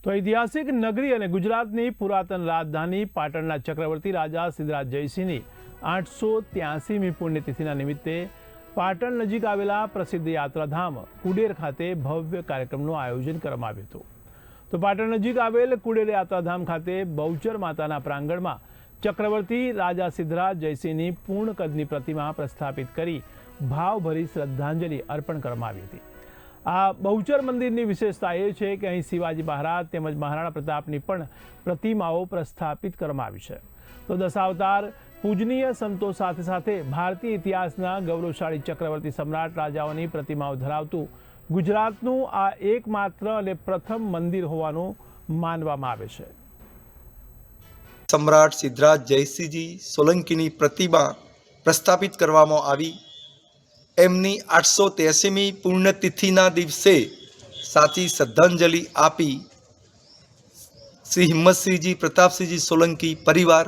તો ઐતિહાસિક નગરી અને ગુજરાતની પુરાતન રાજધાની પાટણના ચક્રવર્તી રાજા સિદ્ધરાજ જયસિંહની 883મી પુણ્યતિથિના નિમિત્તે પાટણ નજીક આવેલા પ્રસિદ્ધ યાત્રાધામ કુડેર ખાતે ભવ્ય કાર્યક્રમનું આયોજન કરવામાં આવ્યું હતું। તો પાટણ નજીક આવેલ કુડેર યાત્રાધામ ખાતે બહુચર માતાના પ્રાંગણમાં ચક્રવર્તી રાજા સિદ્ધરાજ જયસિંહની પૂર્ણ કદની પ્રતિમા પ્રસ્થાપિત કરી ભાવભરી શ્રદ્ધાંજલિ અર્પણ કરવામાં આવી હતી। આ બહુચર મંદિરની વિશેષતા એ છે કે અહીં શિવાજી મહારાજ તેમજ મહારાણા પ્રતાપની પણ પ્રતિમાઓ પ્રસ્થાપિત કરવામાં આવી છે। તો દશાવતાર પૂજનીય સંતો સાથે સાથે ભારતીય ઇતિહાસના ગૌરવશાળી ચક્રવર્તી સમ્રાટ રાજાઓની પ્રતિમાઓ ધરાવતું ગુજરાતનું આ એકમાત્ર અને પ્રથમ મંદિર હોવાનું માનવામાં આવે છે। સમ્રાટ સિદ્ધરાજ જયસિંહજી સોલંકીની પ્રતિમા પ્રસ્થાપિત કરવામાં આવી। એમની 883મી પુણ્યતિથિના દિવસે સાચી શ્રદ્ધાંજલિ આપી શ્રી હિંમતસિંહજી પ્રતાપસિંહજી સોલંકી પરિવાર